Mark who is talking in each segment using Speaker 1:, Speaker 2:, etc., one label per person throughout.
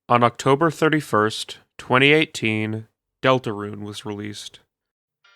Speaker 1: On October 31st, 2018, Deltarune was released.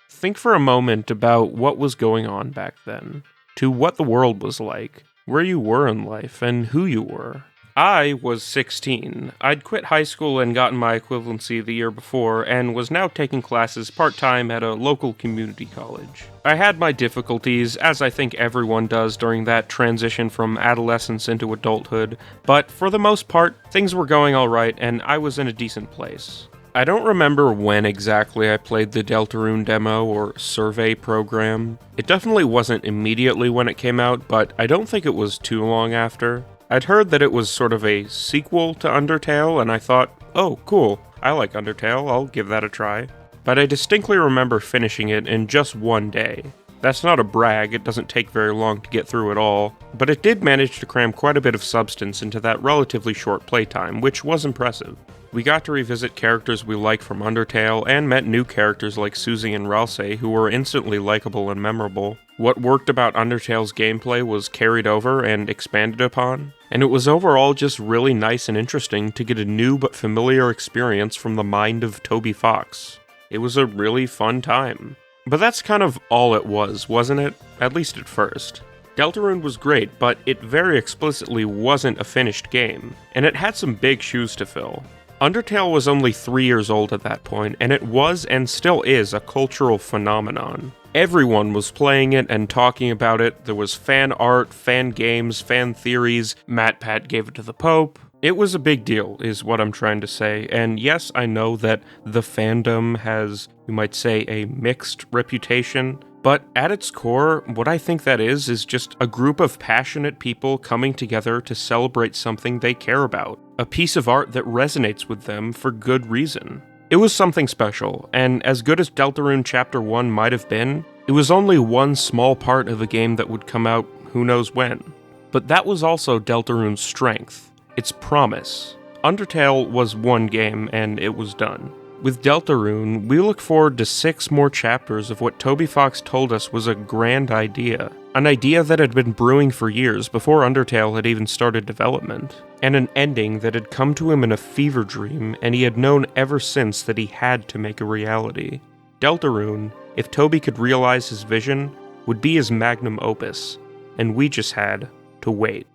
Speaker 1: Think for a moment about what was going on back then, to what the world was like, where you were in life, and who you were. I was 16. I'd quit high school and gotten my equivalency the year before, and was now taking classes part-time at a local community college. I had my difficulties, as I think everyone does during that transition from adolescence into adulthood, but for the most part, things were going alright and I was in a decent place. I don't remember when exactly I played the Deltarune demo or survey program. It definitely wasn't immediately when it came out, but I don't think it was too long after. I'd heard that it was sort of a sequel to Undertale, and I thought, oh, cool, I like Undertale, I'll give that a try. But I distinctly remember finishing it in just one day. That's not a brag, it doesn't take very long to get through it all, but it did manage to cram quite a bit of substance into that relatively short playtime, which was impressive. We got to revisit characters we like from Undertale, and met new characters like Susie and Ralsei, who were instantly likable and memorable. What worked about Undertale's gameplay was carried over and expanded upon, and it was overall just really nice and interesting to get a new but familiar experience from the mind of Toby Fox. It was a really fun time. But that's kind of all it was, wasn't it? At least at first. Deltarune was great, but it very explicitly wasn't a finished game, and it had some big shoes to fill. Undertale was only 3 years old at that point, and it was and still is a cultural phenomenon. Everyone was playing it and talking about it. There was fan art, fan games, fan theories. MatPat gave it to the Pope. It was a big deal, is what I'm trying to say, and yes, I know that the fandom has, you might say, a mixed reputation, but at its core, what I think that is just a group of passionate people coming together to celebrate something they care about, a piece of art that resonates with them for good reason. It was something special, and as good as Deltarune Chapter 1 might have been, it was only one small part of a game that would come out who knows when. But that was also Deltarune's strength. Its promise. Undertale was one game, and it was done. With Deltarune, we look forward to 6 more chapters of what Toby Fox told us was a grand idea. An idea that had been brewing for years before Undertale had even started development. And an ending that had come to him in a fever dream, and he had known ever since that he had to make a reality. Deltarune, if Toby could realize his vision, would be his magnum opus, and we just had to wait.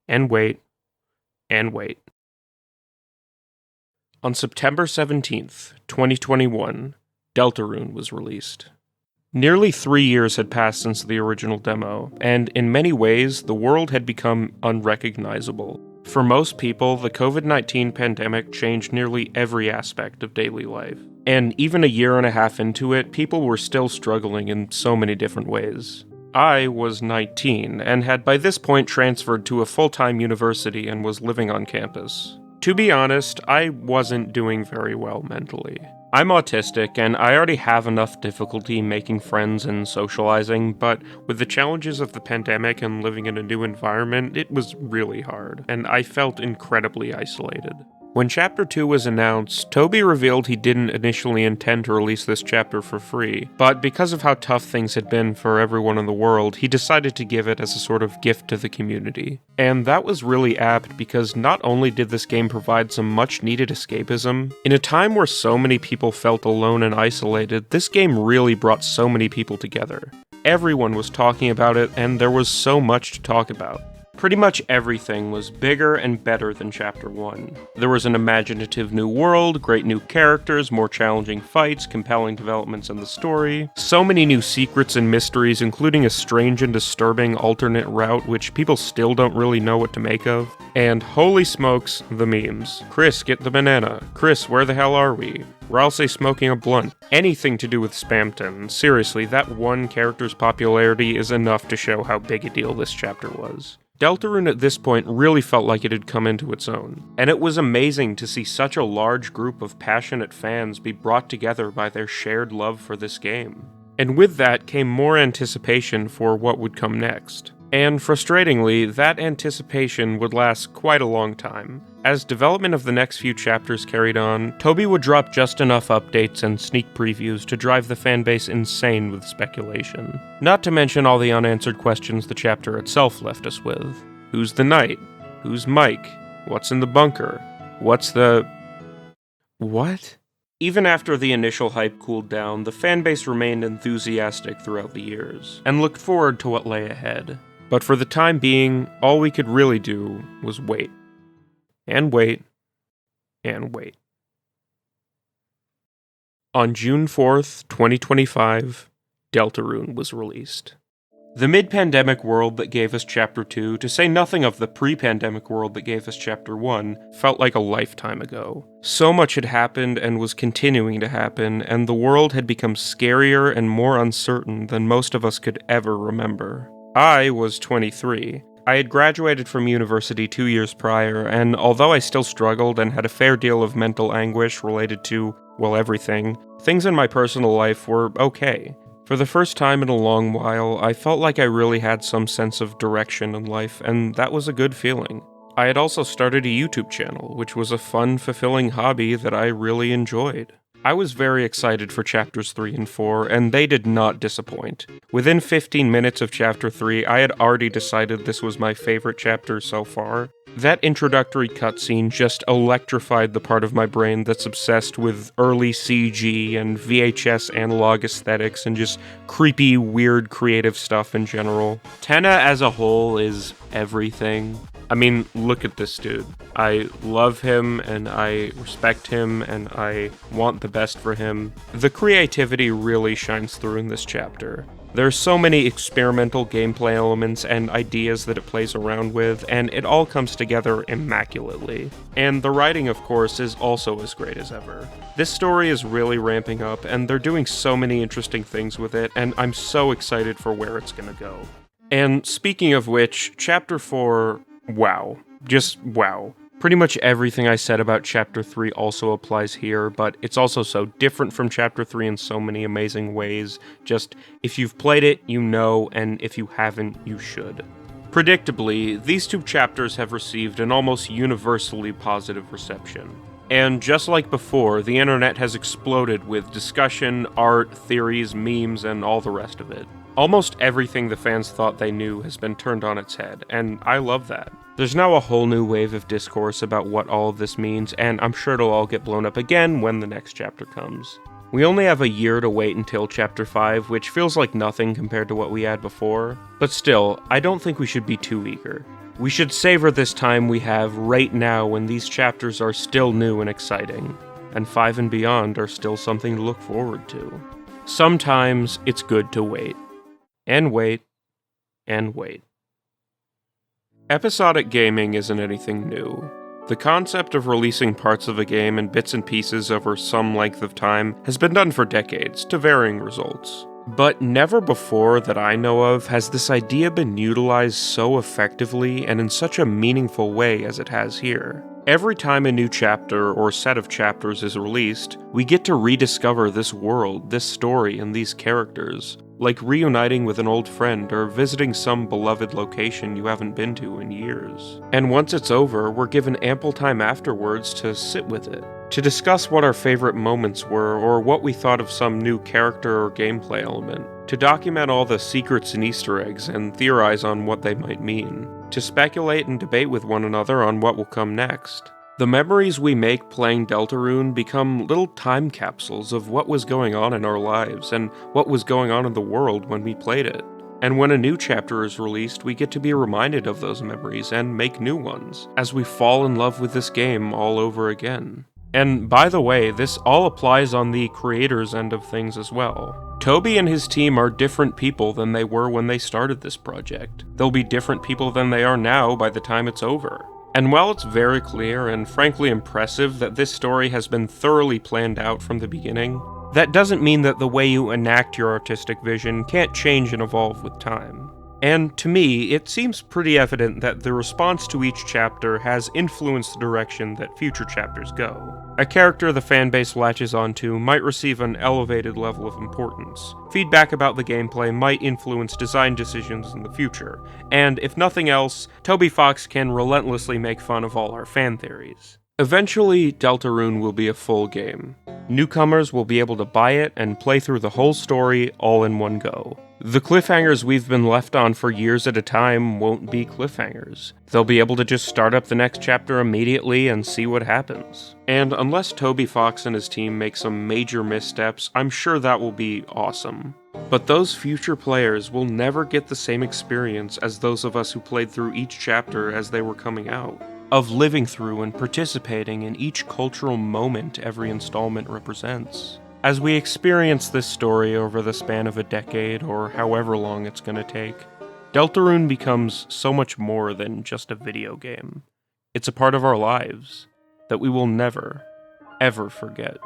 Speaker 1: And wait. And wait. On September 17th, 2021, Deltarune was released. Nearly 3 years had passed since the original demo, and in many ways, the world had become unrecognizable. For most people, the COVID-19 pandemic changed nearly every aspect of daily life. And even a year and a half into it, people were still struggling in so many different ways. I was 19, and had by this point transferred to a full-time university and was living on campus. To be honest, I wasn't doing very well mentally. I'm autistic, and I already have enough difficulty making friends and socializing, but with the challenges of the pandemic and living in a new environment, it was really hard, and I felt incredibly isolated. When Chapter 2 was announced, Toby revealed he didn't initially intend to release this chapter for free, but because of how tough things had been for everyone in the world, he decided to give it as a sort of gift to the community. And that was really apt because not only did this game provide some much-needed escapism, in a time where so many people felt alone and isolated, this game really brought so many people together. Everyone was talking about it, and there was so much to talk about. Pretty much everything was bigger and better than Chapter 1. There was an imaginative new world, great new characters, more challenging fights, compelling developments in the story, so many new secrets and mysteries, including a strange and disturbing alternate route which people still don't really know what to make of. And holy smokes, the memes. Chris, get the banana. Chris, where the hell are we? Ralsei smoking a blunt. Anything to do with Spamton. Seriously, that one character's popularity is enough to show how big a deal this chapter was. Deltarune at this point really felt like it had come into its own, and it was amazing to see such a large group of passionate fans be brought together by their shared love for this game. And with that came more anticipation for what would come next. And frustratingly, that anticipation would last quite a long time. As development of the next few chapters carried on, Toby would drop just enough updates and sneak previews to drive the fanbase insane with speculation. Not to mention all the unanswered questions the chapter itself left us with. Who's the knight? Who's Mike? What's in the bunker? What? Even after the initial hype cooled down, the fanbase remained enthusiastic throughout the years, and looked forward to what lay ahead. But for the time being, all we could really do was wait. And wait. And wait. On June 4th, 2025, Deltarune was released. The mid-pandemic world that gave us Chapter 2, to say nothing of the pre-pandemic world that gave us Chapter 1, felt like a lifetime ago. So much had happened and was continuing to happen, and the world had become scarier and more uncertain than most of us could ever remember. I was 23. I had graduated from university 2 years prior, and although I still struggled and had a fair deal of mental anguish related to, well, everything, things in my personal life were okay. For the first time in a long while, I felt like I really had some sense of direction in life, and that was a good feeling. I had also started a YouTube channel, which was a fun, fulfilling hobby that I really enjoyed. I was very excited for Chapters 3 and 4, and they did not disappoint. Within 15 minutes of Chapter 3, I had already decided this was my favorite chapter so far. That introductory cutscene just electrified the part of my brain that's obsessed with early CG and VHS analog aesthetics and just creepy, weird, creative stuff in general. Tenna as a whole is everything. I mean, look at this dude. I love him, and I respect him, and I want the best for him. The creativity really shines through in this chapter. There's so many experimental gameplay elements and ideas that it plays around with, and it all comes together immaculately. And the writing, of course, is also as great as ever. This story is really ramping up, and they're doing so many interesting things with it, and I'm so excited for where it's gonna go. And speaking of which, Chapter 4... wow. Just wow. Pretty much everything I said about Chapter 3 also applies here, but it's also so different from Chapter 3 in so many amazing ways. Just, if you've played it, you know, and if you haven't, you should. Predictably, these two chapters have received an almost universally positive reception. And just like before, the internet has exploded with discussion, art, theories, memes, and all the rest of it. Almost everything the fans thought they knew has been turned on its head, and I love that. There's now a whole new wave of discourse about what all of this means, and I'm sure it'll all get blown up again when the next chapter comes. We only have a year to wait until Chapter 5, which feels like nothing compared to what we had before. But still, I don't think we should be too eager. We should savor this time we have right now when these chapters are still new and exciting, and 5 and beyond are still something to look forward to. Sometimes it's good to wait. And wait. And wait. Episodic gaming isn't anything new. The concept of releasing parts of a game in bits and pieces over some length of time has been done for decades, to varying results. But never before that I know of has this idea been utilized so effectively and in such a meaningful way as it has here. Every time a new chapter or set of chapters is released, we get to rediscover this world, this story, and these characters, like reuniting with an old friend or visiting some beloved location you haven't been to in years. And once it's over, we're given ample time afterwards to sit with it, to discuss what our favorite moments were or what we thought of some new character or gameplay element, to document all the secrets and Easter eggs and theorize on what they might mean, to speculate and debate with one another on what will come next. The memories we make playing Deltarune become little time capsules of what was going on in our lives and what was going on in the world when we played it. And when a new chapter is released, we get to be reminded of those memories and make new ones, as we fall in love with this game all over again. And by the way, this all applies on the creators' end of things as well. Toby and his team are different people than they were when they started this project. They'll be different people than they are now by the time it's over. And while it's very clear and frankly impressive that this story has been thoroughly planned out from the beginning, that doesn't mean that the way you enact your artistic vision can't change and evolve with time. And to me, it seems pretty evident that the response to each chapter has influenced the direction that future chapters go. A character the fanbase latches onto might receive an elevated level of importance. Feedback about the gameplay might influence design decisions in the future, and if nothing else, Toby Fox can relentlessly make fun of all our fan theories. Eventually, Deltarune will be a full game. Newcomers will be able to buy it and play through the whole story all in one go. The cliffhangers we've been left on for years at a time won't be cliffhangers. They'll be able to just start up the next chapter immediately and see what happens. And unless Toby Fox and his team make some major missteps, I'm sure that will be awesome. But those future players will never get the same experience as those of us who played through each chapter as they were coming out, of living through and participating in each cultural moment every installment represents. As we experience this story over the span of a decade, or however long it's going to take, Deltarune becomes so much more than just a video game. It's a part of our lives that we will never, ever forget.